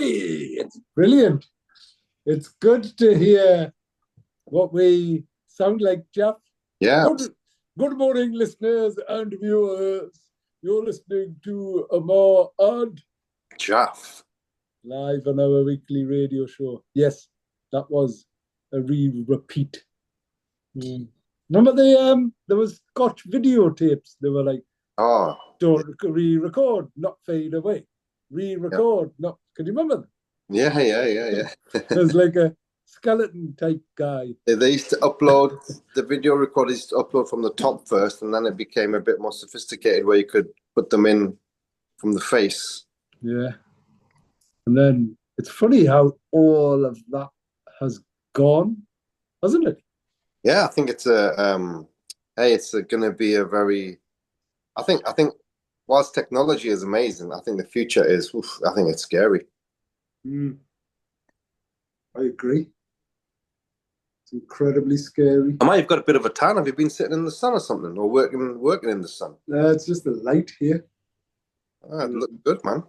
It's brilliant. It's good to hear what we sound like, Jeff. Yeah. Good morning, listeners and viewers. You're listening to Ammar and Jalf. Live on our weekly radio show. Yes, that was a repeat. Remember there was Scotch videotapes. They were like, oh, don't re-record, not fade away. Re-record, not. Can you remember that? Yeah. There's like a skeleton type guy. They used to upload the video recorders used to upload from the top first, and then it became a bit more sophisticated where you could put them in from the face. Yeah. And then it's funny how all of that has gone, hasn't it? Yeah, I think it's going to be a very. I think whilst technology is amazing, I think the future is. I think it's scary. I agree. It's incredibly scary. I might have got a bit of a tan. Have you been sitting in the sun or something, or working in the sun? It's just the light here. It looks good, man.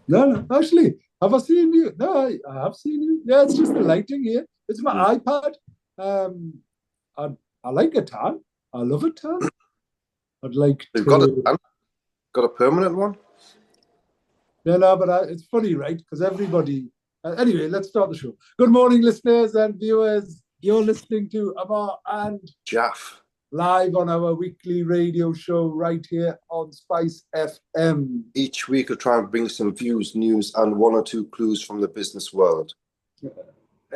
No, actually, have I seen you? No, I have seen you. Yeah, it's just the lighting here. It's my iPad. I like a tan. I love a tan. I'd like You've to. got a tan? Got a permanent one? Yeah, no, but it's funny, right? Because everybody. Anyway, let's start the show. Good morning, listeners and viewers. You're listening to Ammar and Jalf, live on our weekly radio show right here on Spice FM. Each week we'll try and bring some views, news, and one or two clues from the business world.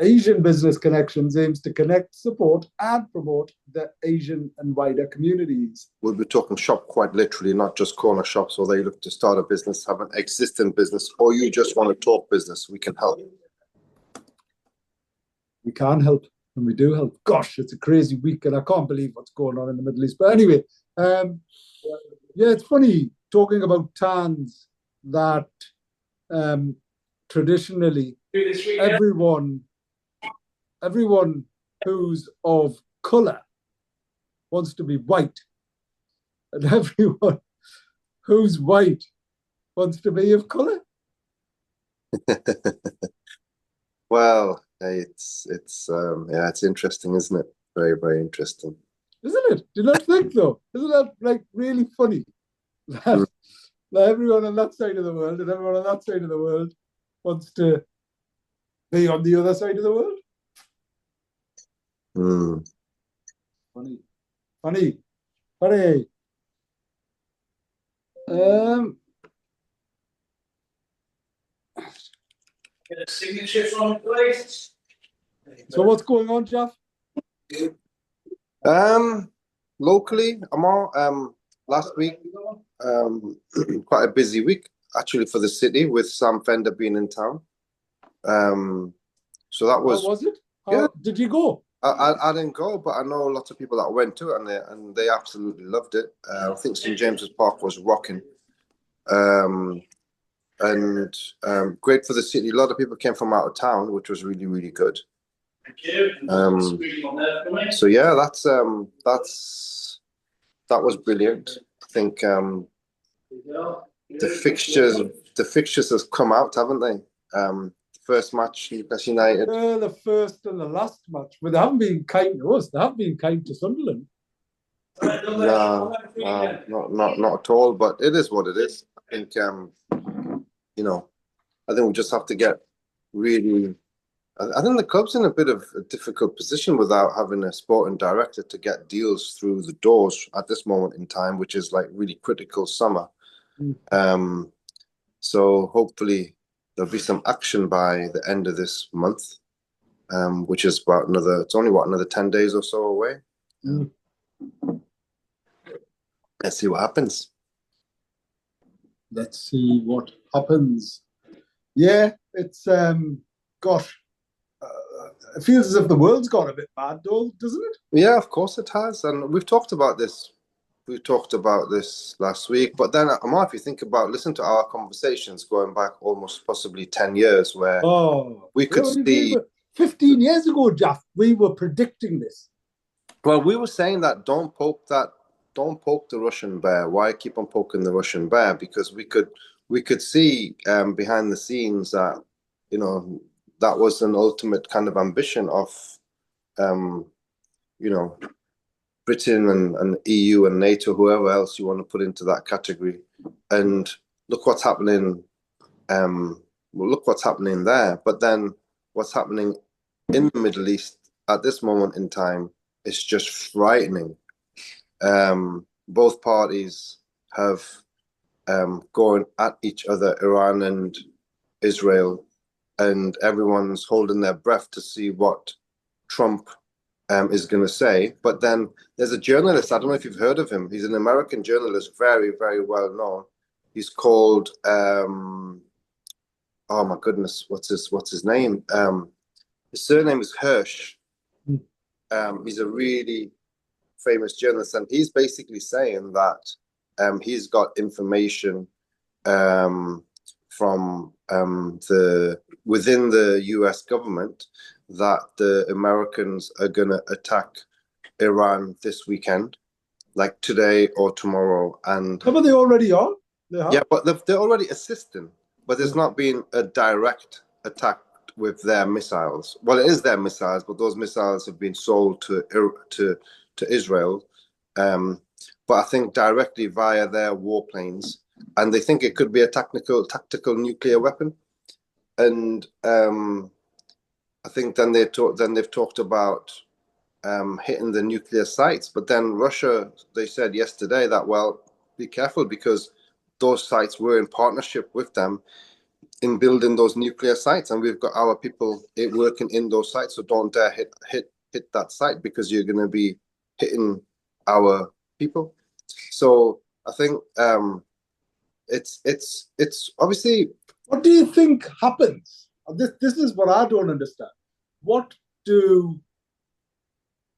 Asian Business Connections aims to connect, support, and promote the Asian and wider communities. We'll be talking shop quite literally, not just corner shops, or they look to start a business, have an existing business, or you just want to talk business. We can help. We can help, and we do help. Gosh, it's a crazy week, and I can't believe what's going on in the Middle East. But anyway, yeah, it's funny talking about tans that traditionally everyone who's of colour wants to be white, and everyone who's white wants to be of colour. Well, it's interesting, isn't it? Very, very interesting. Isn't it? Do you not think so? Isn't that like really funny? That everyone on that side of the world and everyone on that side of the world wants to be on the other side of the world. Funny. Get a signature from the place. So what's going on, Jeff? Locally, Ammar, last week, quite a busy week actually for the city with Sam Fender being in town. So that was. How was it? Yeah. Did you go? I didn't go, but I know lots of people that went to it, and they absolutely loved it. I think St James's Park was rocking, and great for the city. A lot of people came from out of town, which was really, really good. Thank you. So yeah, that was brilliant. I think the fixtures has come out, haven't they? First match, Newcastle United. The first and the last match, but they haven't been kind to us. They have been kind to Sunderland. No, not at all. But it is what it is. I think I think we just have to get really. I think the club's in a bit of a difficult position without having a sporting director to get deals through the doors at this moment in time, which is like really critical summer. So hopefully there'll be some action by the end of this month, which is about it's only another 10 days or so away. Let's see what happens. Let's see what happens. Yeah, it's, gosh, it feels as if the world's gone a bit mad, though, doesn't it? Yeah, of course it has. And we've talked about this. We talked about this last week. But then, Ammar, if you think about, listen to our conversations going back almost possibly 10 years where we could see... 15 years ago, Jeff, we were predicting this. Well, we were saying that don't poke the Russian bear. Why keep on poking the Russian bear? Because we could see behind the scenes that that was an ultimate kind of ambition of, you know, Britain and EU and NATO, whoever else you want to put into that category. And look what's happening. Look what's happening there. But then what's happening in the Middle East at this moment in time is just frightening. Both parties have going at each other, Iran and Israel, and everyone's holding their breath to see what Trump is going to say. But then there's a journalist, I don't know if you've heard of him. He's an American journalist, very, very well known. He's called, oh my goodness, what's his name? His surname is Hirsch. He's a really famous journalist, and he's basically saying that he's got information from within the US government that the Americans are going to attack Iran this weekend, like today or tomorrow. And but they already are. Yeah, but they're already assisting, but there's not been a direct attack with their missiles. Well, it is their missiles, but those missiles have been sold to Israel. But I think directly via their warplanes, and they think it could be a tactical nuclear weapon. And I think then they've talked about hitting the nuclear sites. But then Russia, they said yesterday that, well, be careful, because those sites were in partnership with them in building those nuclear sites, and we've got our people working in those sites. So don't dare hit that site, because you're going to be hitting our people. So I think it's obviously. What do you think happens? This is what I don't understand. What do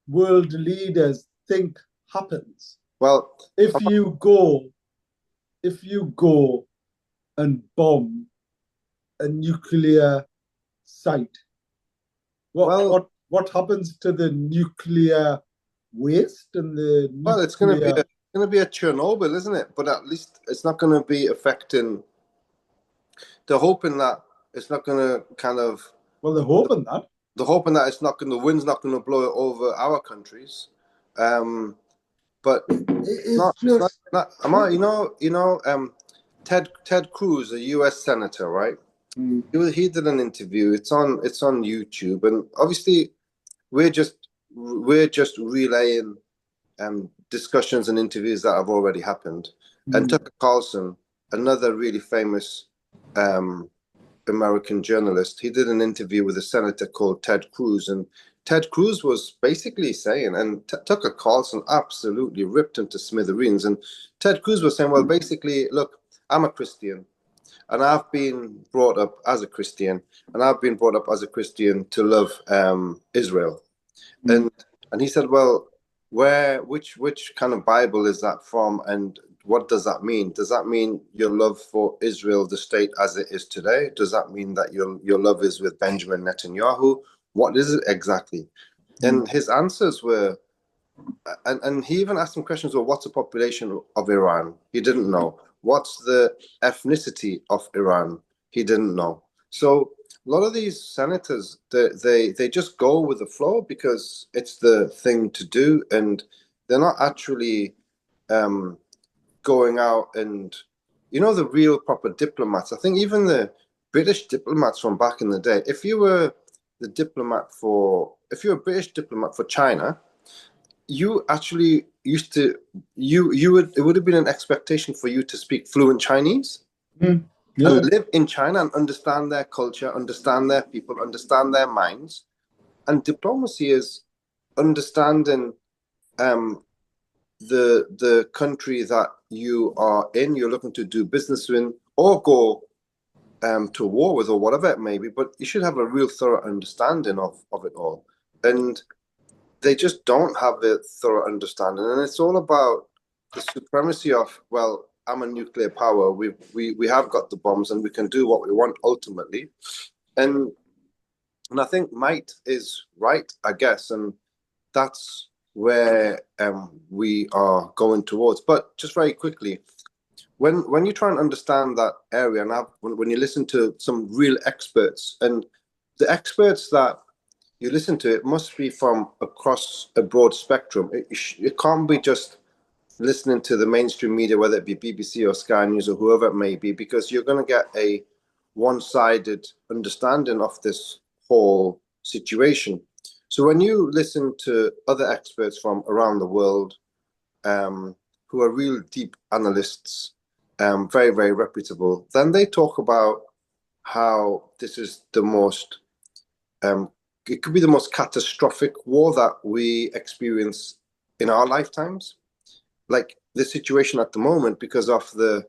world leaders think happens? Well, if you go and bomb a nuclear site, what happens to the nuclear waste and the nuclear... Well, it's going to be a Chernobyl, isn't it? But at least it's not going to be affecting. They're hoping that it's not going to kind of. Well, they're hoping that. They're hoping that the wind's not going to blow it over our countries. But it's not. Ammar, Ted Cruz, a U.S. senator, right? He did an interview. It's on YouTube, and obviously we're just relaying discussions and interviews that have already happened. And Tucker Carlson, another really famous American journalist, he did an interview with a senator called Ted Cruz, and Ted Cruz was basically saying, and Tucker Carlson absolutely ripped him to smithereens, and Ted Cruz was saying, well, basically, look, I'm a Christian, and I've been brought up as a Christian, to love Israel. And he said, well, which kind of Bible is that from, and what does that mean? Does that mean your love for Israel, the state as it is today? Does that mean that your love is with Benjamin Netanyahu? What is it exactly? And his answers were, and he even asked some questions, well, what's the population of Iran? He didn't know. What's the ethnicity of Iran? He didn't know. So a lot of these senators, they just go with the flow because it's the thing to do, and they're not actually going out and, the real proper diplomats. I think even the British diplomats from back in the day, if you were a British diplomat for China, you actually used to, it would have been an expectation for you to speak fluent Chinese. And live in China and understand their culture, understand their people, understand their minds. And diplomacy is understanding the country that you are in, you're looking to do business with, or go to war with, or whatever it may be. But you should have a real thorough understanding of it all. And they just don't have the thorough understanding. And it's all about the supremacy of, well, I'm a nuclear power. We have got the bombs, and we can do what we want ultimately. And I think might is right, I guess, and that's where we are going towards. But just very quickly, when you try and understand that area, and when you listen to some real experts, and the experts that you listen to, it must be from across a broad spectrum. It can't be just listening to the mainstream media, whether it be BBC or Sky News or whoever it may be, because you're going to get a one-sided understanding of this whole situation. So when you listen to other experts from around the world, who are real deep analysts, very, very reputable, then they talk about how this is the most, it could be the most catastrophic war that we experience in our lifetimes. Like the situation at the moment, because of the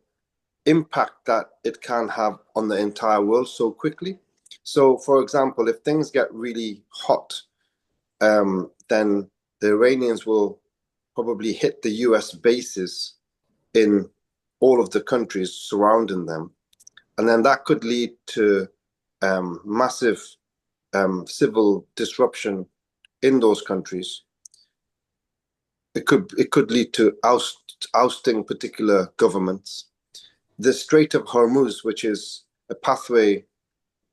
impact that it can have on the entire world so quickly. So, for example, if things get really hot, then the Iranians will probably hit the US bases in all of the countries surrounding them. And then that could lead to massive civil disruption in those countries. It could lead to ousting particular governments. The Strait of Hormuz, which is a pathway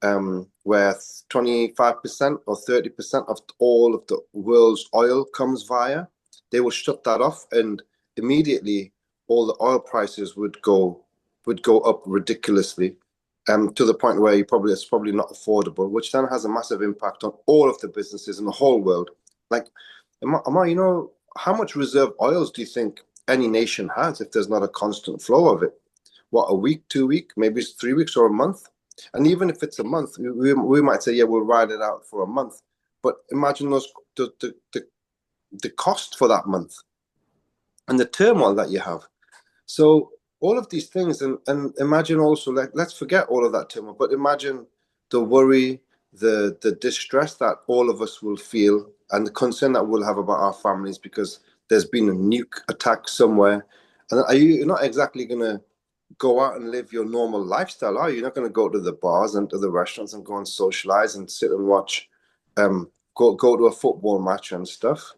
where 25% or 30% of all of the world's oil comes via, they will shut that off, and immediately all the oil prices would go up ridiculously, to the point where it's probably not affordable, which then has a massive impact on all of the businesses in the whole world. Like, Ammar, you know, how much reserve oils do you think any nation has if there's not a constant flow of it? What, a week, 2 weeks, maybe it's 3 weeks or a month? And even if it's a month, we might say, yeah, we'll ride it out for a month. But imagine the cost for that month and the turmoil that you have. So all of these things, and imagine also, let's forget all of that turmoil, but imagine the worry, the distress that all of us will feel, and the concern that we'll have about our families because there's been a nuke attack somewhere. And you're not exactly going to go out and live your normal lifestyle, are you? You're not going to go to the bars and to the restaurants and go and socialize and sit and watch, go to a football match and stuff.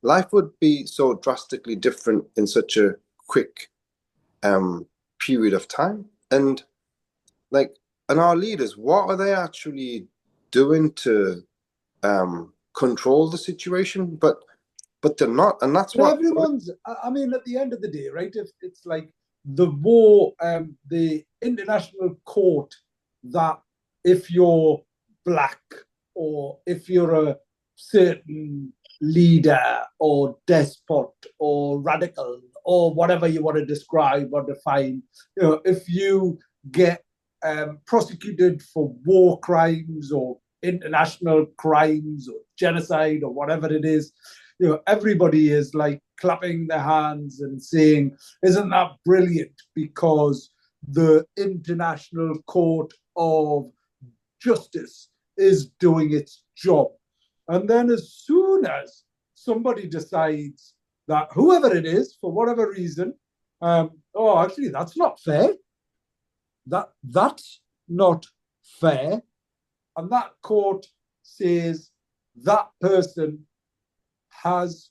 Life would be so drastically different in such a quick period of time. And our leaders, what are they actually doing to control the situation? But they're not, and that's But what everyone's. I mean, at the end of the day, right? If it's like the war, the international court, that if you're black or if you're a certain leader or despot or radical or whatever you want to describe or define, you know, if you get prosecuted for war crimes or international crimes or genocide or whatever it is, you know, everybody is like clapping their hands and saying, isn't that brilliant? Because the International Court of Justice is doing its job. And then as soon as somebody decides that whoever it is, for whatever reason, actually, that's not fair. That's not fair. And that court says that person has,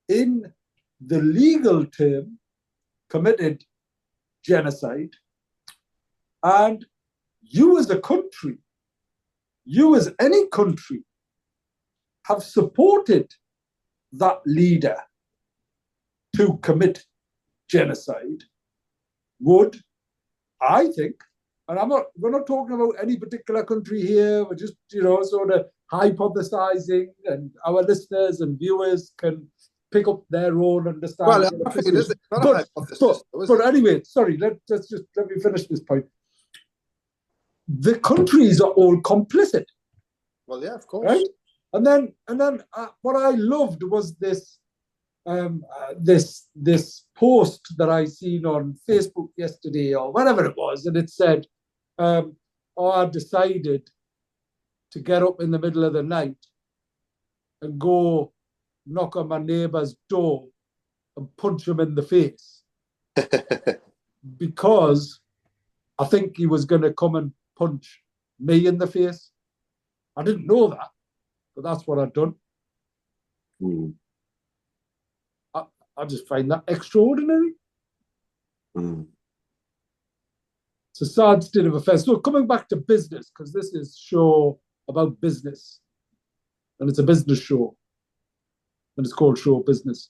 in the legal term, committed genocide. And you as a country, you as any country, have supported that leader to commit genocide, would, I think, and we're not talking about any particular country here, we're just, you know, sort of hypothesizing, and our listeners and viewers can pick up their own understanding. Well, I think it is not a hypothesis. But anyway, sorry, let me finish this point. The countries are all complicit. Well, yeah, of course. Right? And then what I loved was this post that I seen on Facebook yesterday or whatever it was, and it said, I decided to get up in the middle of the night and go knock on my neighbor's door and punch him in the face because I think he was going to come and punch me in the face. I didn't know that, but that's what I'd done. I just find that extraordinary. Mm. It's a sad state of affairs. So coming back to business, because this is show about business, and it's a business show, and it's called Show Business.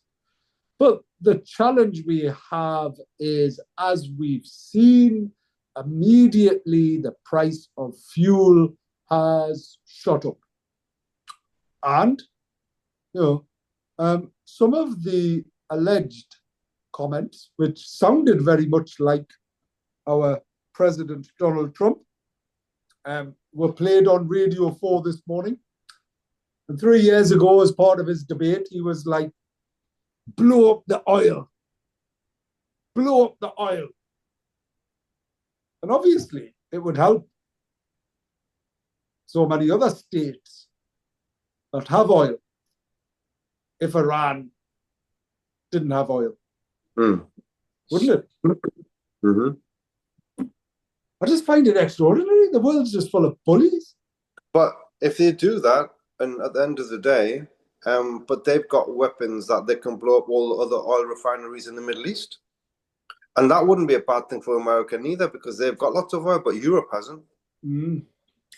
But the challenge we have is, as we've seen, immediately the price of fuel has shot up. And, some of the alleged comments, which sounded very much like our President Donald Trump, were played on Radio 4 this morning. And 3 years ago, as part of his debate, he was like, blow up the oil. Blow up the oil. And obviously, it would help so many other states that have oil if Iran didn't have oil. Mm. Wouldn't it? Mm-hmm. I just find it extraordinary. The world's just full of bullies. But if they do that, and at the end of the day, but they've got weapons that they can blow up all the other oil refineries in the Middle East. And that wouldn't be a bad thing for America neither, because they've got lots of oil, but Europe hasn't. Mm.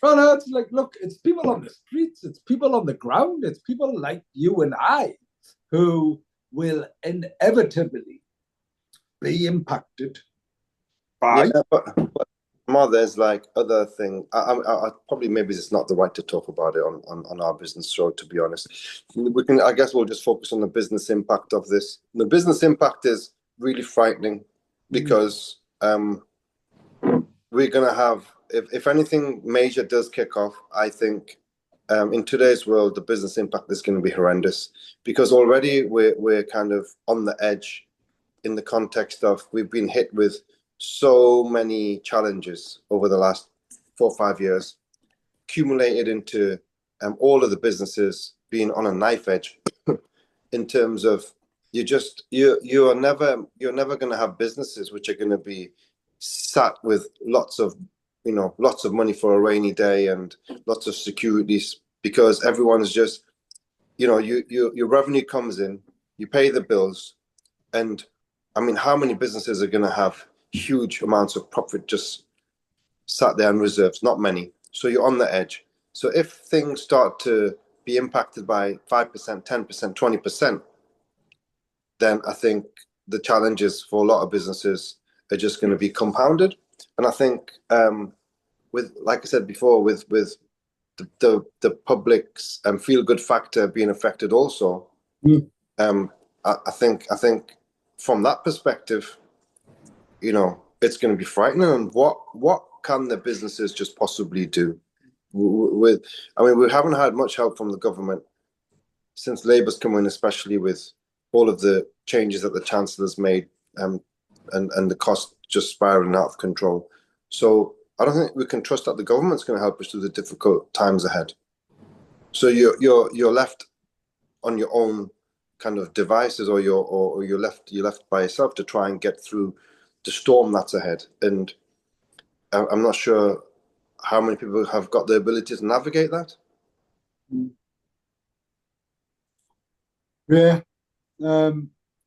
Oh, no, it's like, look, it's people on the streets, it's people on the ground, it's people like you and I who will inevitably be impacted by. Yeah, but more, there's like other thing. I probably maybe it's not the right to talk about it on our business show. To be honest, we can. I guess we'll just focus on the business impact of this. The business impact is really frightening because we're gonna have, if anything major does kick off, I think in today's world the business impact is going to be horrendous, because already we're kind of on the edge in the context of we've been hit with so many challenges over the last 4 or 5 years, accumulated into all of the businesses being on a knife edge in terms of you're never going to have businesses which are going to be sat with lots of money for a rainy day and lots of securities, because everyone's just your revenue comes in, you pay the bills, and I mean, how many businesses are going to have huge amounts of profit just sat there in reserves? Not many. So you're on the edge. So if things start to be impacted by 5%, 10%, 20%, then I think the challenges for a lot of businesses are just going to be compounded. And I think, with, like I said before, with the public's feel good factor being affected also, I think from that perspective, it's going to be frightening. And what can the businesses just possibly do? We haven't had much help from the government since Labour's come in, especially with all of the changes that the Chancellor's made, and the cost just spiraling out of control. So I don't think we can trust that the government's going to help us through the difficult times ahead. So you're left on your own kind of devices, or you're left by yourself to try and get through the storm that's ahead. And I'm not sure how many people have got the ability to navigate that. Yeah.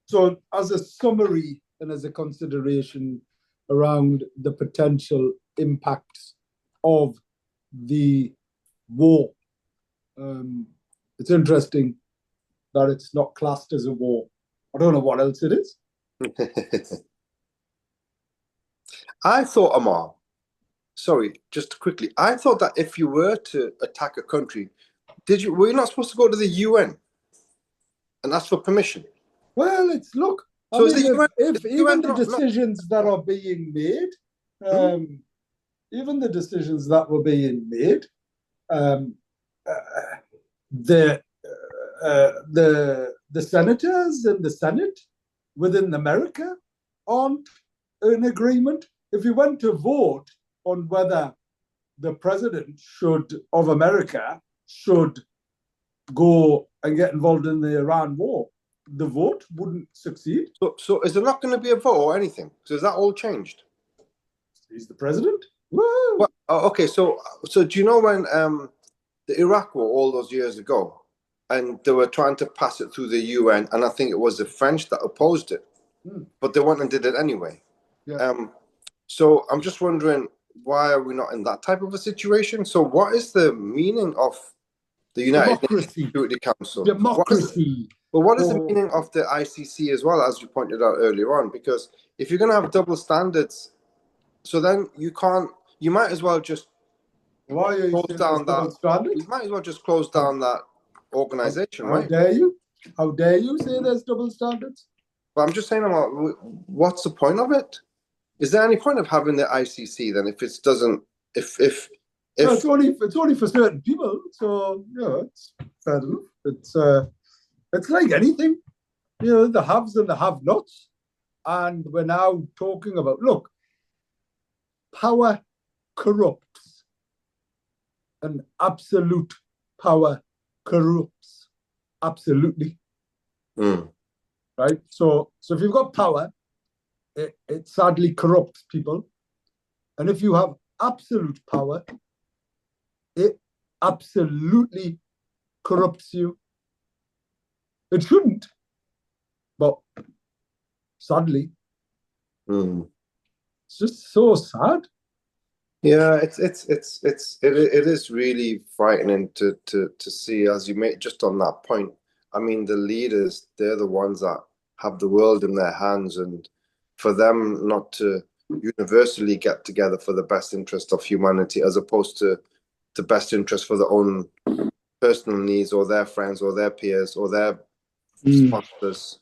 So as a summary and as a consideration around the potential impacts of the war, it's interesting that it's not classed as a war. I don't know what else it is. I thought, Ammar, sorry, just quickly, I thought that if you were to attack a country, were you not supposed to go to the UN and ask for permission? Well, look. So if even the decisions that are being made, even the decisions that were being made, the senators in the Senate within America aren't in agreement. If you went to vote on whether the president of America should go and get involved in the Iran war, the vote wouldn't succeed. So is there not going to be a vote or anything? So is that all changed? He's the president. Woo! Well, okay, so do you know when the Iraq war all those years ago, and they were trying to pass it through the UN, and I think it was the French that opposed it, but they went and did it anyway. So I'm just wondering, why are we not in that type of a situation? So what is the meaning of the United Nations Security Council? Democracy. What is the meaning of the ICC as well, as you pointed out earlier on? Because if you're going to have double standards, so then you might as well just close down that. You might as well just close down that organization, right? How dare you say there's double standards? But I'm just saying, what's the point of it? Is there any point of having the ICC then if it doesn't? No, it's only for certain people, so it's fair enough. It's like anything, the haves and the have-nots, and we're now talking about, look, power corrupts, and absolute power corrupts, absolutely. Right. So if you've got power, it sadly corrupts people, and if you have absolute power, it absolutely corrupts you. It shouldn't, but sadly, it's just so sad. Yeah, it is really frightening to see, as you made just on that point. I mean, the leaders, they're the ones that have the world in their hands, and for them not to universally get together for the best interest of humanity, as opposed to the best interest for their own personal needs or their friends or their peers or their sponsors.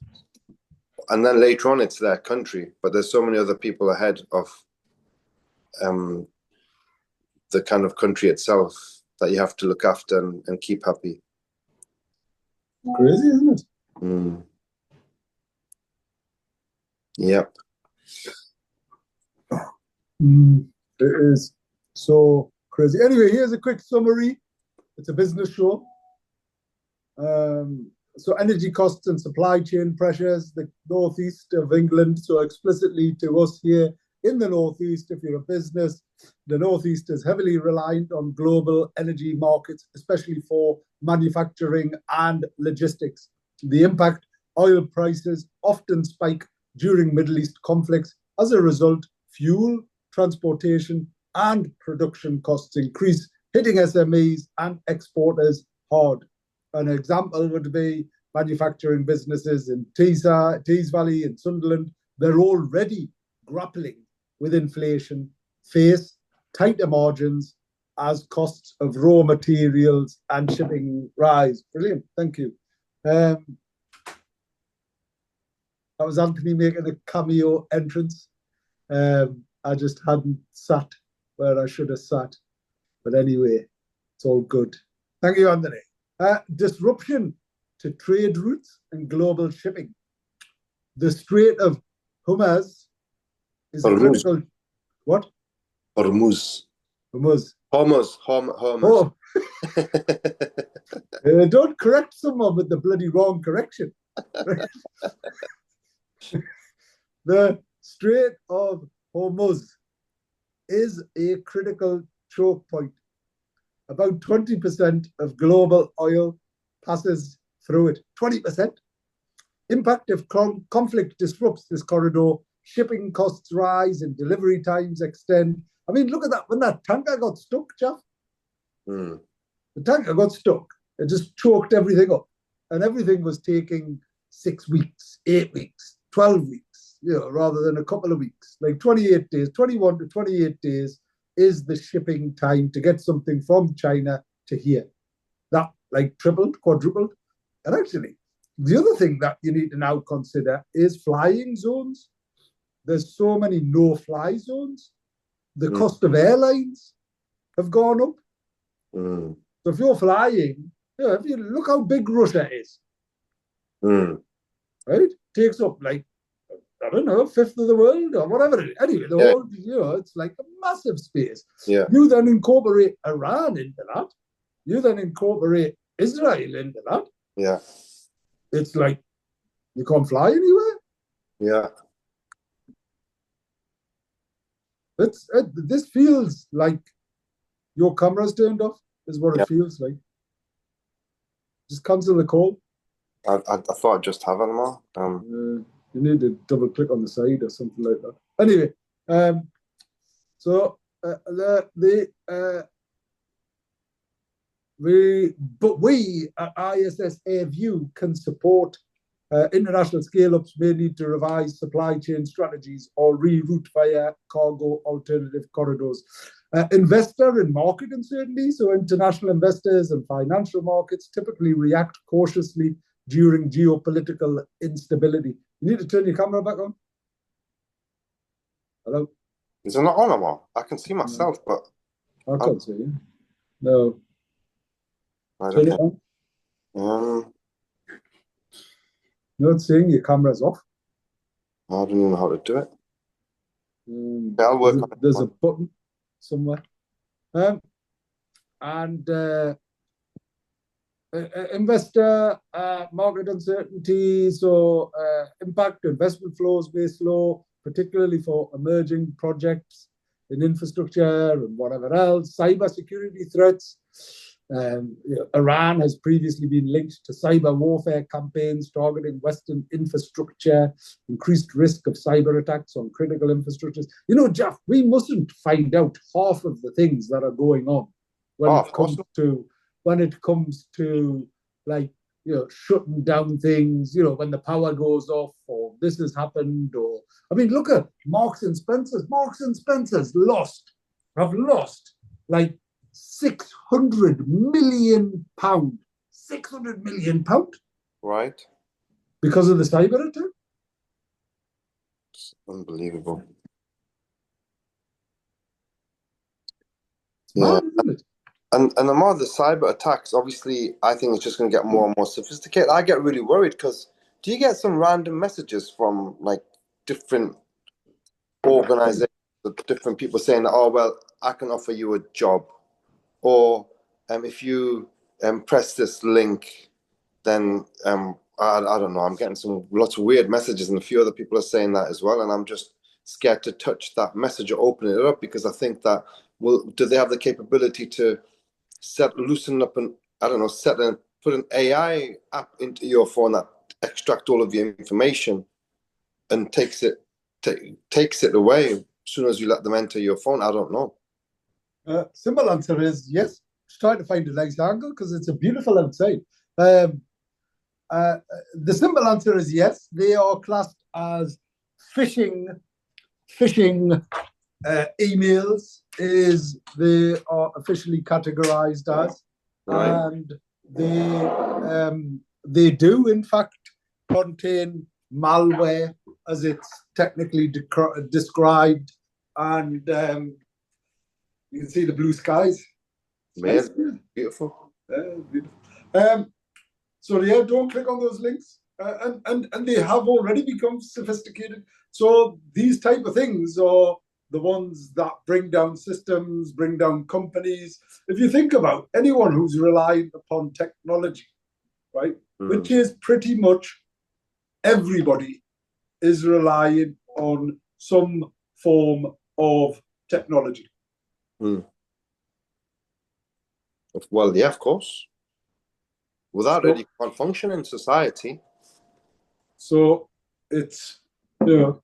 And then later on, it's their country. But there's so many other people ahead of the kind of country itself that you have to look after and keep happy. Crazy, isn't it? Yep. It is so crazy. Anyway, here's a quick summary. It's a business show. So energy costs and supply chain pressures, the northeast of England. So explicitly to us here in the northeast, if you're a business, the northeast is heavily reliant on global energy markets, especially for manufacturing and logistics. The impact: oil prices often spike during Middle East conflicts. As a result, fuel, transportation, and production costs increase, hitting SMEs and exporters hard. An example would be manufacturing businesses in Tees Valley in Sunderland. They're already grappling with inflation, face tighter margins as costs of raw materials and shipping rise. Brilliant, thank you. That was Anthony making a cameo entrance. I just hadn't sat where I should have sat. But anyway, it's all good. Thank you, Anthony. Disruption to trade routes and global shipping. The Strait of Hormuz is a critical... What? Hormuz. Hormuz. Oh. Don't correct someone with the bloody wrong correction. The Strait of Hormuz is a critical choke point. About 20% of global oil passes through it. 20%. Impact if conflict disrupts this corridor, shipping costs rise and delivery times extend. I mean, look at that. When that tanker got stuck, Jeff, the tanker got stuck. It just choked everything up. And everything was taking 6 weeks, 8 weeks, 12 weeks, rather than a couple of weeks. Like 28 days, 21 to 28 days is the shipping time to get something from China to here. That like tripled, quadrupled. And actually, the other thing that you need to now consider is flying zones. There's so many no-fly zones. The cost of airlines have gone up. So if you're flying, if you look how big Russia is, right? Takes up like, I don't know, a fifth of the world or whatever. Anyway, the whole, it's like a massive space. Yeah. You then incorporate Iran into that. You then incorporate Israel into that. Yeah. It's like you can't fly anywhere. Yeah. This feels like your camera's turned off, is what it feels like. Just cancel the call. I thought I'd just have Ammar. You need to double click on the side or something like that. Anyway, So we at ISS AirView can support international scale-ups may need to revise supply chain strategies or reroute via cargo alternative corridors. Investor and market uncertainty, so international investors and financial markets typically react cautiously during geopolitical instability. You need to turn your camera back on. Hello? Is it not on, Ammar? I can see myself, but I can't see you. No. right, Turn okay. it on. You're not seeing your camera's off. I don't even know how to do it. I'll work on it. There's a button somewhere. Investor market uncertainty, so impact investment flows may slow, particularly for emerging projects in infrastructure and whatever else. Cyber security threats. Iran has previously been linked to cyber warfare campaigns targeting Western infrastructure, increased risk of cyber attacks on critical infrastructures. You know, Jeff, we mustn't find out half of the things that are going on when it comes to like, you know, shutting down things, you know, when the power goes off or this has happened, or I mean, look at Marks and Spencer's. Marks and Spencer's have lost like £600 million. £600 million. Right. Because of the cyber attack. It's unbelievable. Mad, isn't it? And the more the cyber attacks, obviously, I think it's just going to get more and more sophisticated. I get really worried because do you get some random messages from like different organizations, different people saying that, oh, well, I can offer you a job, or if you press this link, then I don't know. I'm getting lots of weird messages, and a few other people are saying that as well, and I'm just scared to touch that message or open it up because I think that, well, do they have the capability to loosen up and I don't know, put an AI app into your phone that extract all of your information and takes it away as soon as you let them enter your phone? I don't know. Simple answer is yes. Try to find a nice angle because it's a beautiful outside. The simple answer is yes. They are classed as phishing emails. They are officially categorized as, right. And they do in fact contain malware as it's technically described, and you can see the blue skies. Nice. Beautiful. Beautiful. So yeah, don't click on those links. And they have already become sophisticated. So these type of things are the ones that bring down systems, bring down companies. If you think about anyone who's relied upon technology, right, which is pretty much everybody is relying on some form of technology. Well, yeah, of course. Without it, you can't function in society. So it's, you know,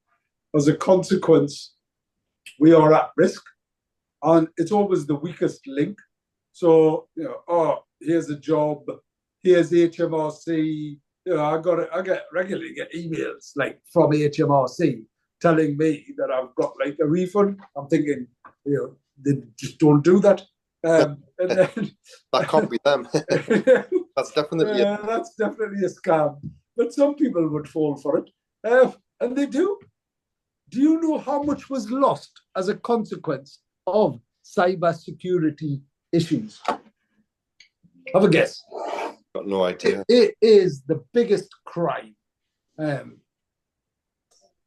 as a consequence, we are at risk, and it's always the weakest link. So, you know, oh, here's a job, here's HMRC. You know, I regularly get emails like from HMRC telling me that I've got like a refund. I'm thinking, you know, they just don't do that. And then, that can't be them. That's definitely a scam. But some people would fall for it, and they do. Do you know how much was lost as a consequence of cybersecurity issues? Have a guess. Got no idea. It is the biggest crime.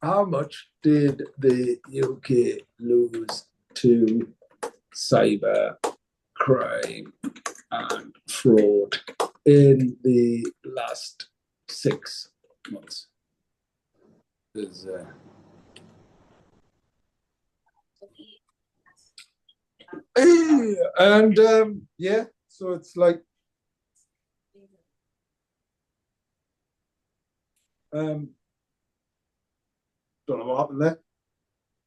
How much did the UK lose to cyber crime and fraud in the last 6 months? And yeah, so it's like don't know what happened there.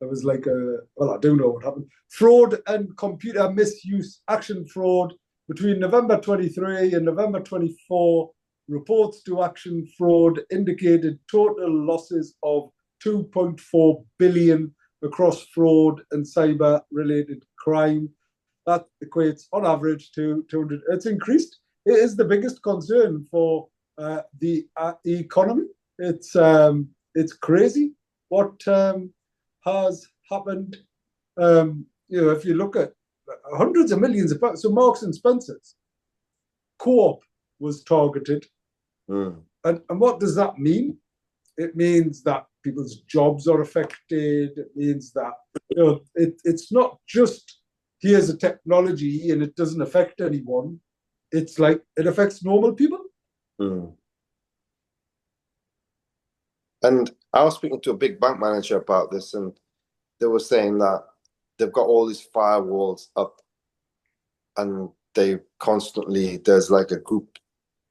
there was like well, I do know what happened. Fraud and computer misuse action fraud between November 23 and November 24. Reports to action fraud indicated total losses of 2.4 billion across fraud and cyber-related crime. That equates on average to 200. It's increased. It is the biggest concern for the economy. It's crazy what has happened. If you look at hundreds of millions of pounds, so Marks and Spencer's Co-op was targeted, and what does that mean? It means that people's jobs are affected. It means that it's not just here's a technology and it doesn't affect anyone. It's like it affects normal people. And I was speaking to a big bank manager about this, and they were saying that they've got all these firewalls up, and there's like a group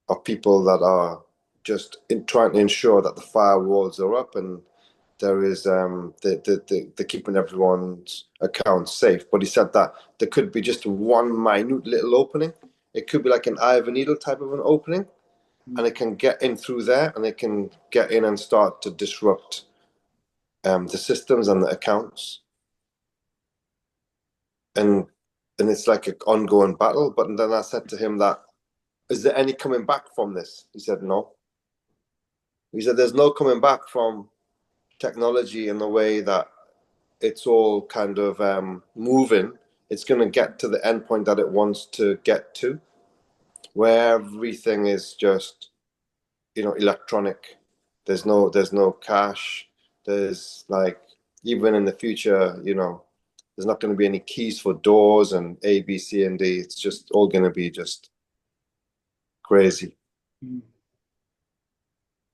of people that are just trying to ensure that the firewalls are up, and there is they're keeping everyone's accounts safe. But he said that there could be just one minute little opening. It could be like an eye of a needle type of an opening, and it can get in through there, and it can get in and start to disrupt the systems and the accounts. And it's like an ongoing battle. But then I said to him that, is there any coming back from this? He said, no. He said, there's no coming back from technology in the way that it's all kind of moving. It's going to get to the endpoint that it wants to get to, where everything is just, electronic. There's no cash. There's like, even in the future, there's not going to be any keys for doors and A, B, C, and D. It's just all going to be just crazy.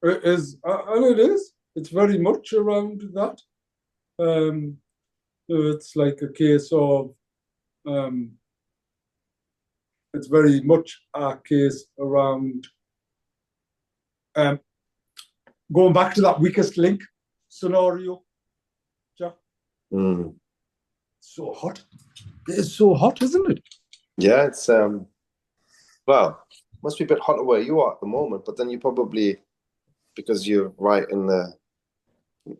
It is, and it is. It's very much around that. It's like a case of, it's very much a case around going back to that weakest link scenario. Yeah. So hot. It is so hot, isn't it? Yeah, it's well, must be a bit hotter where you are at the moment, but then you probably, because you're right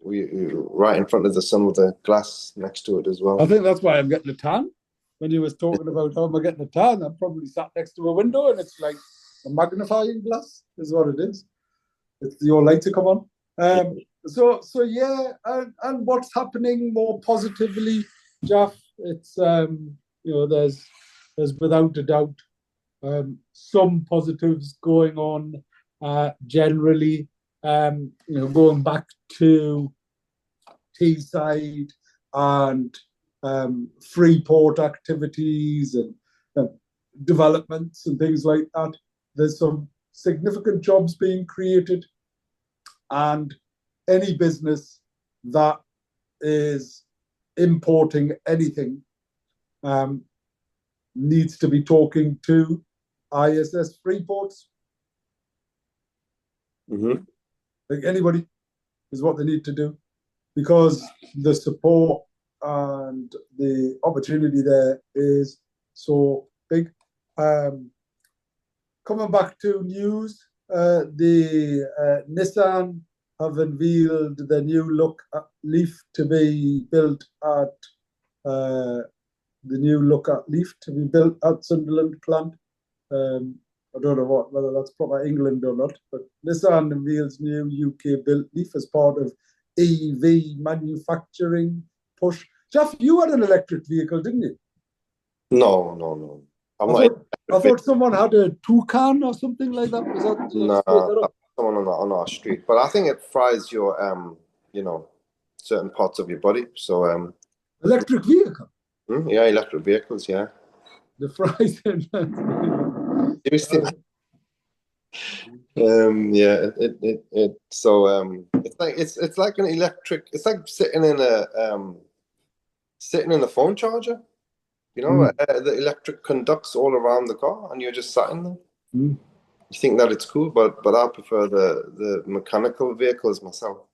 right in front of the sun with the glass next to it as well. I think that's why I'm getting a tan. When you was talking about how am I getting a tan, I'm probably sat next to a window and it's like a magnifying glass is what it is. It's your light to come on. So yeah, and what's happening more positively, Jalf? It's there's without a doubt some positives going on generally. Going back to Teesside and Freeport activities and developments and things like that. There's some significant jobs being created, and any business that is importing anything needs to be talking to ISS Freeports. Like anybody is what they need to do, because the support and the opportunity there is so big. Coming back to news, the Nissan have unveiled the new look Leaf to be built at Sunderland plant. I don't know whether that's proper England or not, but Nissan unveils new UK-built Leaf as part of EV manufacturing push. Jeff, you had an electric vehicle, didn't you? No. I thought someone had a Toucan or something like that. Was that? No, someone on our street, but I think it fries your certain parts of your body. So electric vehicle. Yeah, electric vehicles. Yeah, the fries. Seriously. Yeah, it's like an electric. It's like sitting in a phone charger. The electric conducts all around the car, and you're just sat in there. You think that it's cool, but I prefer the mechanical vehicles myself.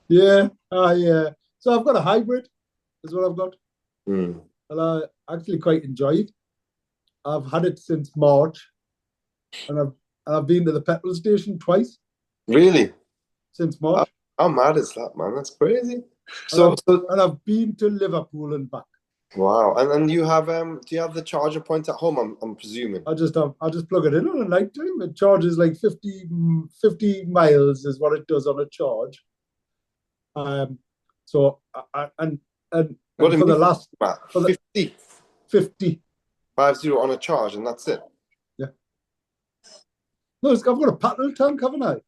Yeah, so I've got a hybrid. is what I've got. Mm. And I actually quite enjoy it. I've had it since March, and I've been to the petrol station twice Really? since How, March. how mad is that, man? That's crazy. And So, I've so and I've been to Liverpool and back. wow. And you have do you have the charger point at home? I'm presuming. I just plug it in on a night time. It charges like 50 miles is what it does on a charge. Um, so and What do for you the mean, last Matt? for the 50, 50, 50 on a charge, and that's it. yeah. No, I've got a petrol tank, haven't I?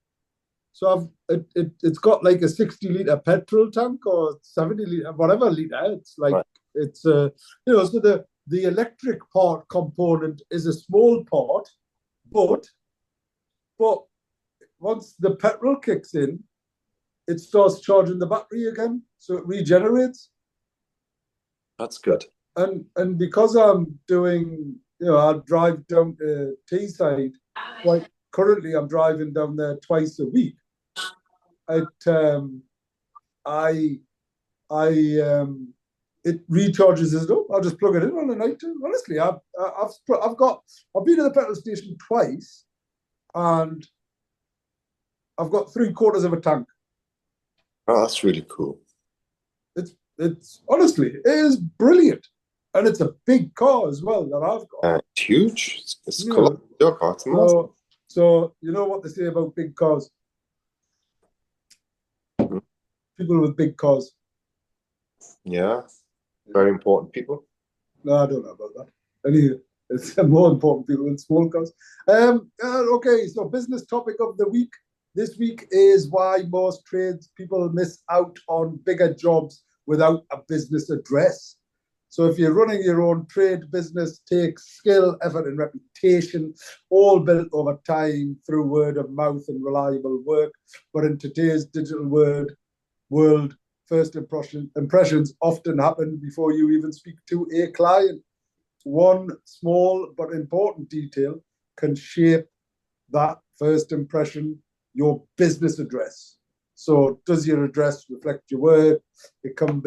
So it's got like a 60 litre petrol tank or 70 litre, whatever liter. It's like Right. it's so the electric part component is a small part, but once the petrol kicks in, it starts charging the battery again, so it regenerates. That's good. And because I'm doing, I drive down to Teesside. Like currently, I'm driving down there twice a week. I it recharges as though I'll just plug it in on the night time. Honestly, I've been to the petrol station twice, and I've got 3/4 of a tank. Oh, that's really cool. It's honestly, it is brilliant, and it's a big car as well that I've got. It's huge. It's You cool. know, Your car, it's massive. so you know what they say about big cars. Mhm. People with big cars. Yeah, very important people. No, I don't know about that. Anyway, it's more important people in small cars. Okay, so business topic of the week. This week is why most tradespeople miss out on bigger jobs without a business address. So if you're running your own trade business, takes skill, effort, and reputation, all built over time through word of mouth and reliable work. But in today's digital world, first impressions often happen before you even speak to a client. One small but important detail can shape that first impression, your business address. So does your address reflect your work? It can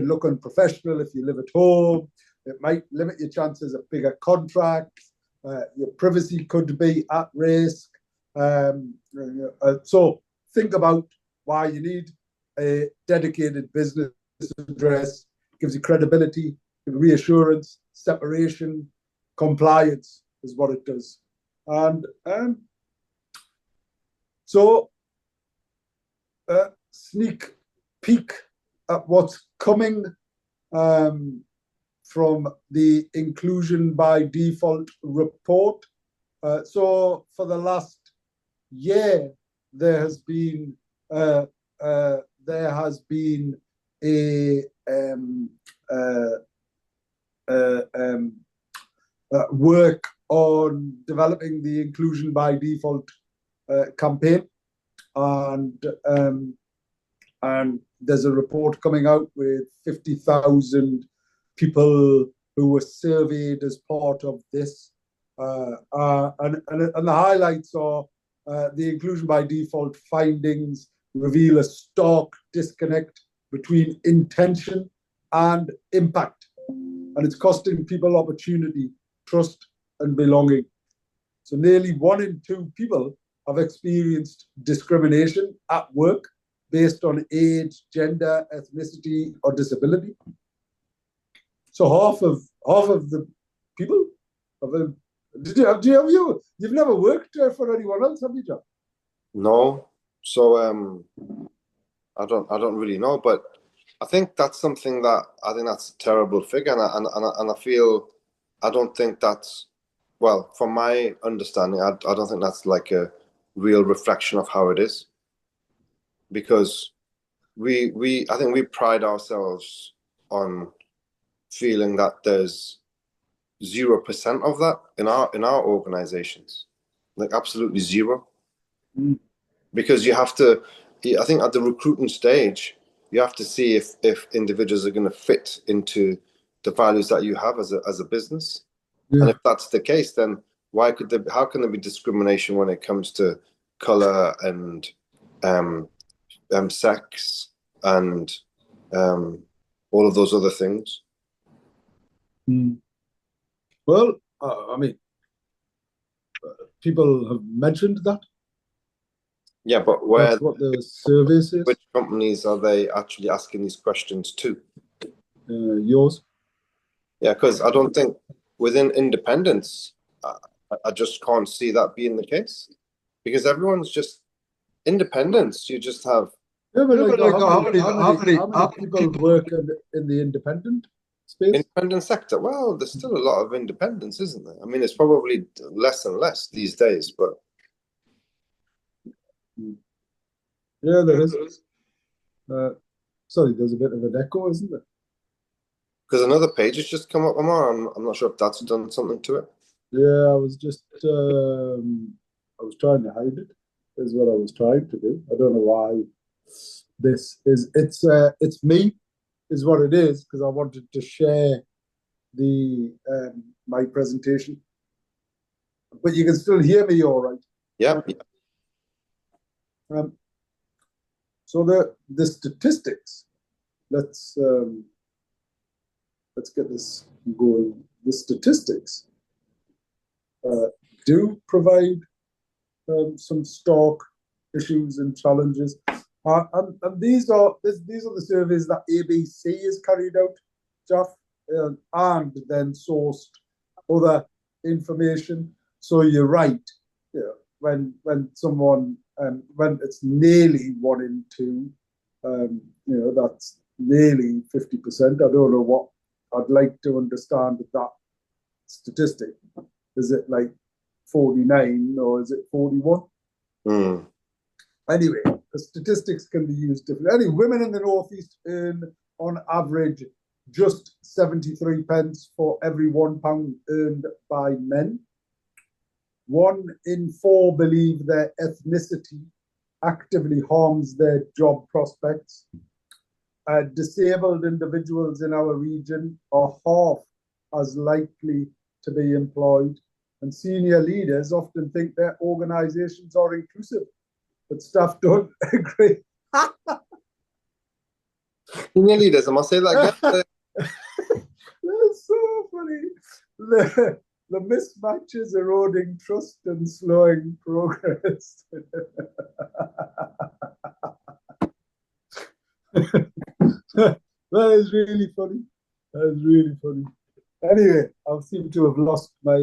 look unprofessional if you live at home. It might limit your chances of bigger contracts. Your privacy could be at risk. So think about why you need a dedicated business address. It gives you credibility, reassurance, separation, compliance is what it does. And so sneak peek at what's coming from the inclusion by default report. So for the last year, there has been a work on developing the inclusion by default campaign, and there's a report coming out with 50,000 people who were surveyed as part of this, and the highlights are the inclusion by default findings reveal a stark disconnect between intention and impact, and it's costing people opportunity, trust, and belonging. So nearly 1 in 2 people have experienced discrimination at work based on age, gender, ethnicity, or disability. So half of the people have. You've never worked for anyone else, have you, John? No. So I don't really know, but I think that's something that I think that's a terrible figure, and I feel I don't think that's, well, from my understanding, I don't think that's like a real reflection of how it is, because we I think we pride ourselves on feeling that there's 0% of that in our organizations, like absolutely zero. Mm. Because you have to, I think at the recruiting stage, you have to see if individuals are going to fit into the values that you have as a business. Yeah. And if that's the case, then how can there be discrimination when it comes to color and sex and all of those other things. Well, I mean, people have mentioned that. Yeah, but where, That's what the survey says. which companies are they actually asking these questions to? Yours? Yeah, because I don't think within independence, I just can't see that being the case. Because everyone's just independence. You just have Yeah, but like, how many people people work in the independent space? independent sector. Well, there's still a lot of independence, isn't there? I mean, it's probably less and less these days, but Yeah, there is. Sorry, there's a bit of an echo, isn't there? because another page has just come up, Ammar. I'm not sure if that's done something to it. Yeah, I was just I was trying to hide it, is what I was trying to do. I don't know why this is it's me is what it is, because I wanted to share the my presentation. But you can still hear me all right. Yeah. So the statistics, let's get this going. The statistics do provide some stark issues and challenges, and these are the surveys that ABC has carried out, Jeff, and then sourced other information. So you're right. Yeah, when someone when it's nearly 1 in 2, that's nearly 50%. I don't know what I'd like to understand that statistic. Is it like 49 or is it 41? Anyway, the statistics can be used differently. Anyway, women in the Northeast earn on average just 73 pence for every £1 earned by men. 1 in 4 believe their ethnicity actively harms their job prospects. Disabled individuals in our region are half as likely to be employed, and senior leaders often think their organizations are inclusive, but staff don't agree. Senior leaders, I must say that again. That is so funny. The mismatch is eroding trust and slowing progress. That is really funny. That is really funny. Anyway, I seem to have lost my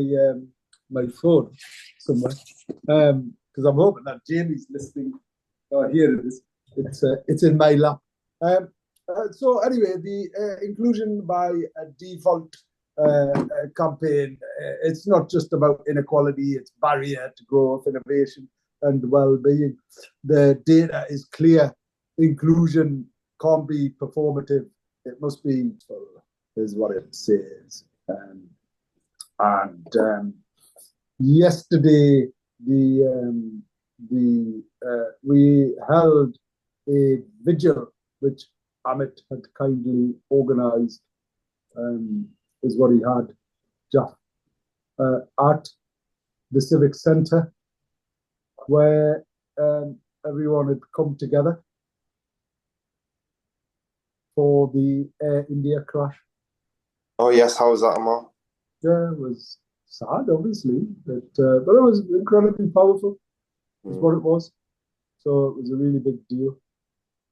my phone somewhere, because I'm hoping that Jamie's listening. Oh, here it is. It's in my lap. So anyway, the inclusion by default campaign, it's not just about inequality, it's barrier to growth, innovation, and well-being. The data is clear. Inclusion can't be performative. It must be, is what it says. Yesterday, we held a vigil which Amit had kindly organised, is what he had, Jeff, at the Civic Centre, where everyone had come together for the Air India crash. Oh yes, how was that, Ammar? Yeah, it was sad, obviously, but it was incredibly powerful, is what it was. So it was a really big deal,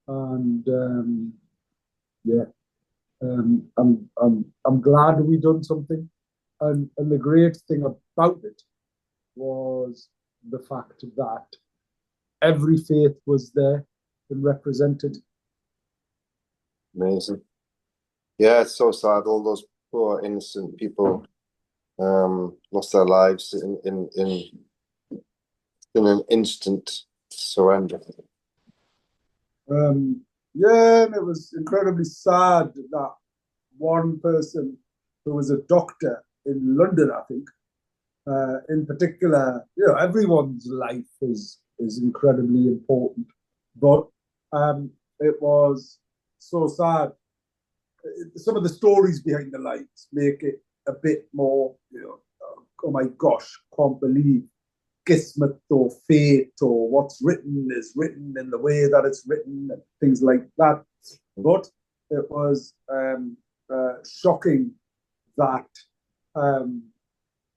and I'm glad we done something, and the great thing about it was the fact that every faith was there and represented. Amazing. Yeah, it's so sad. All those poor innocent people lost their lives in an instant surrender. Yeah, and it was incredibly sad that one person who was a doctor in London, I think, in particular, everyone's life is incredibly important, but it was so sad. Some of the stories behind the lives make it a bit more, oh my gosh, can't believe Kismet or fate or what's written is written in the way that it's written and things like that. But it was shocking that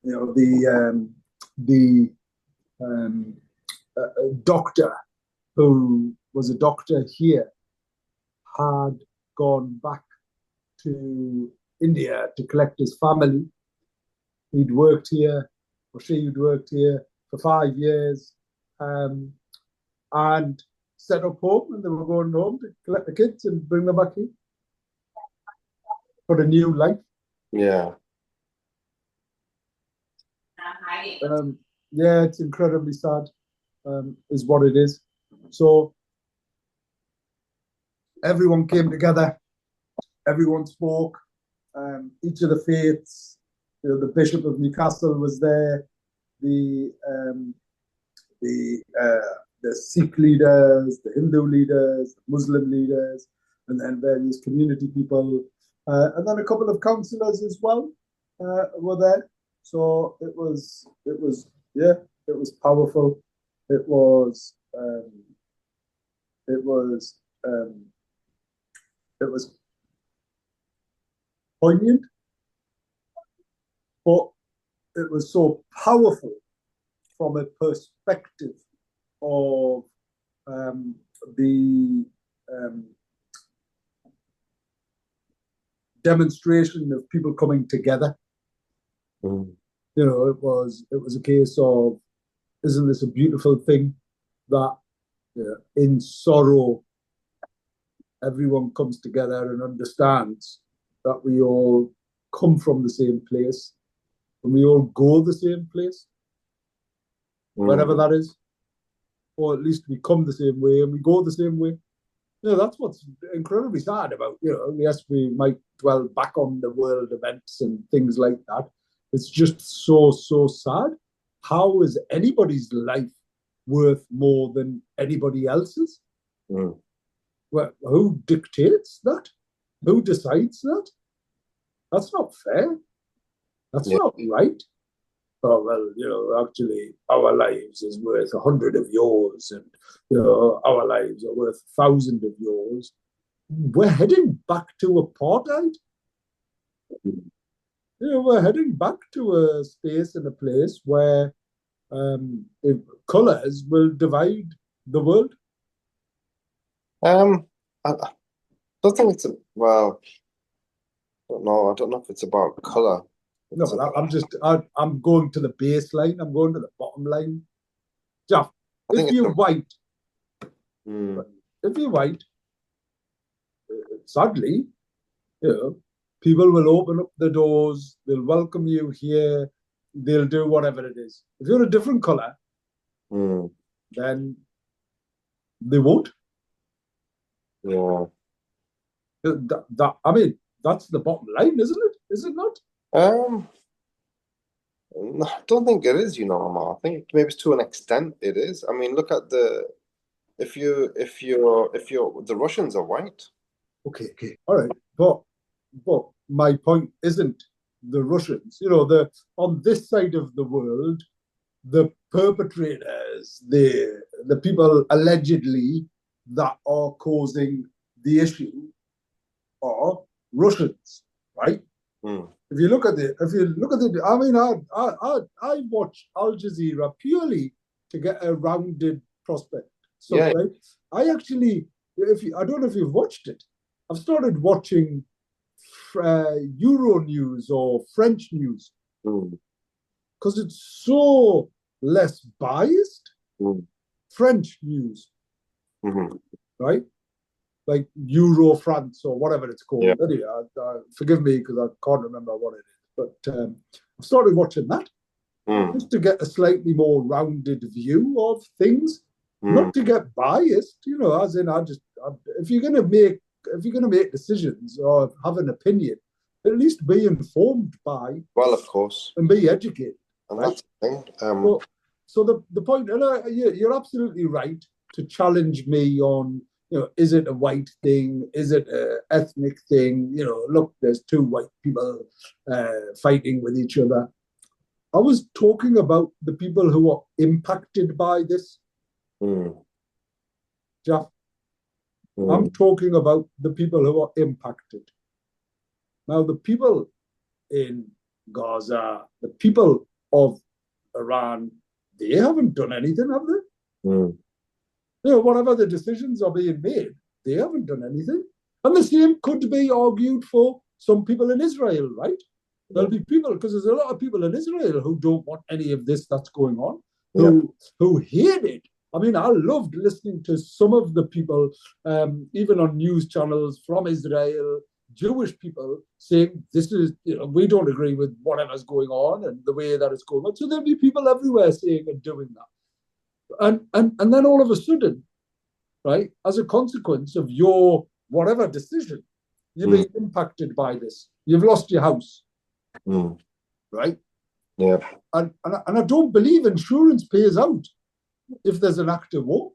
the doctor who was a doctor here had gone back to India to collect his family. He'd worked here, or she had worked here for 5 years, and set up home, and they were going home to collect the kids and bring them back here for a new life. Yeah. Yeah, it's incredibly sad, is what it is. So everyone came together, everyone spoke, each of the faiths. The Bishop of Newcastle was there, the Sikh leaders, the Hindu leaders, the Muslim leaders, and then various community people, and then a couple of councillors as well were there. So it was powerful. It was poignant, but it was so powerful from a perspective of the demonstration of people coming together. Mm. It was a case of, isn't this a beautiful thing that in sorrow everyone comes together and understands that we all come from the same place and we all go the same place, wherever that is, or at least we come the same way and we go the same way. That's what's incredibly sad about, yes, we might dwell back on the world events and things like that. It's just so, so sad. How is anybody's life worth more than anybody else's? Mm. Well, who dictates that? Who decides that? That's not fair. That's not right. Oh, well, actually, our lives is worth 100 of yours, and our lives are worth 1,000 of yours. We're heading back to apartheid. We're heading back to a space and a place where colours will divide the world. I don't think it's well. I don't know if it's about color. No, I'm going to the baseline. I'm going to the bottom line. Jalf, if you're white, sadly, people will open up the doors. They'll welcome you here. They'll do whatever it is. If you're a different color, then they won't. Yeah. I mean, that's the bottom line, isn't it? Is it not? I don't think it is, Ammar. I think maybe to an extent it is. I mean, look at the the Russians are white. Okay, all right, but my point isn't the Russians. On this side of the world, the perpetrators, the people allegedly that are causing the issue are Russians, right? If you look at the, I mean, I watch Al Jazeera purely to get a rounded prospect. So, right, I actually, I don't know if you've watched it. I've started watching Euro news or French news because it's so less biased. French news, right? Like Euro France or whatever it's called. Yeah. Anyway, forgive me because I can't remember what it is. But I've started watching that just to get a slightly more rounded view of things, not to get biased. As in, if you're gonna make decisions or have an opinion, at least be informed by. Well, of course, and be educated. And right? That's the thing. So the point, and you're absolutely right to challenge me on. Is it a white thing? Is it an ethnic thing? Look, there's two white people fighting with each other. I was talking about the people who are impacted by this. Jalf, I'm talking about the people who are impacted. Now, the people in Gaza, the people of Iran, they haven't done anything, have they? Whatever the decisions are being made, they haven't done anything. And the same could be argued for some people in Israel, right? There'll be people, because there's a lot of people in Israel who don't want any of this that's going on, who hate it. I mean, I loved listening to some of the people, even on news channels from Israel, Jewish people saying this is, we don't agree with whatever's going on and the way that it's going on. So there'll be people everywhere saying and doing that. And then all of a sudden, right, as a consequence of your whatever decision, you're being impacted by this. You've lost your house, right? Yeah. And I don't believe insurance pays out if there's an act of war.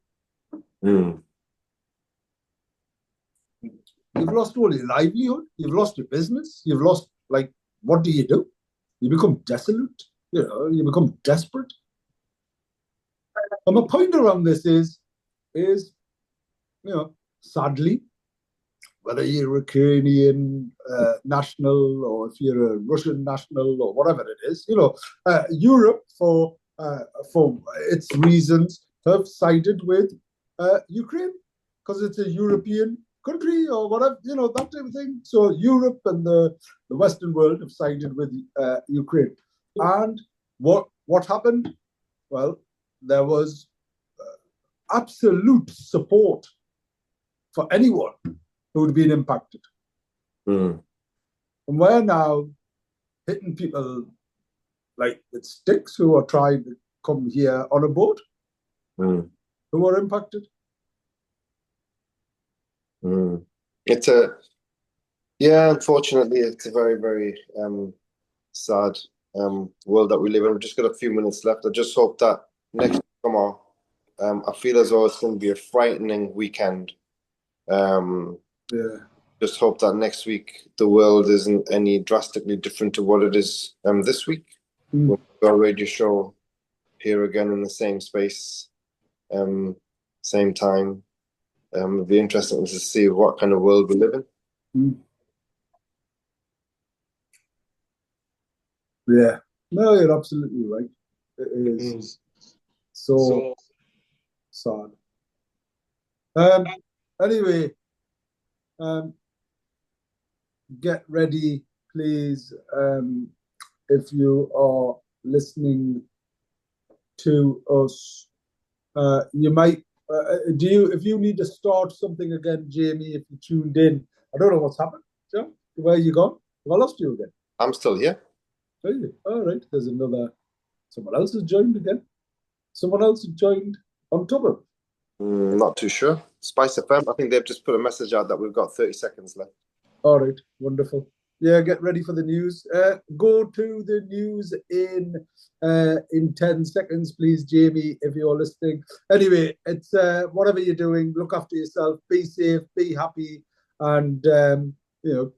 You've lost all your livelihood. You've lost your business. You've lost, like, what do? You become desolate. You become desperate. And my point around this is, sadly, whether you're a Ukrainian national or if you're a Russian national or whatever it is, Europe for its reasons have sided with Ukraine because it's a European country or whatever, that type of thing. So Europe and the Western world have sided with Ukraine. And what happened? Well, there was absolute support for anyone who had been impacted. And we're now hitting people like with sticks who are trying to come here on a boat who are impacted. Unfortunately, it's a very, very sad world that we live in. We've just got a few minutes left. I just hope that next summer, I feel as though it's going to be a frightening weekend. Just hope that next week the world isn't any drastically different to what it is this week. We'll do our radio show here again in the same space, same time. It'll be interesting to see what kind of world we live in. Yeah, no, you're absolutely right. It is so sad. Anyway, get ready, please. If you are listening to us, you might. If you need to start something again, Jamie, if you tuned in, I don't know what's happened. John, where are you gone? Have I lost you again? I'm still here. Are you? All right. There's someone else has joined again. Someone else has joined on top of. Not too sure. Spice FM, I think they've just put a message out that we've got 30 seconds left. All right. Wonderful. Yeah, get ready for the news. Go to the news in 10 seconds, please, Jamie, if you're listening. Anyway, it's whatever you're doing, look after yourself, be safe, be happy, and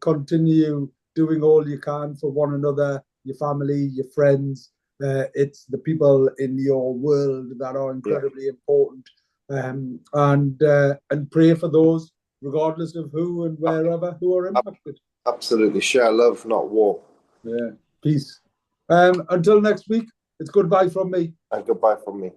continue doing all you can for one another, your family, your friends. It's the people in your world that are incredibly important. And pray for those, regardless of who and wherever, who are impacted. Absolutely. Share love, not war. Yeah. Peace. Until next week, it's goodbye from me. And goodbye from me.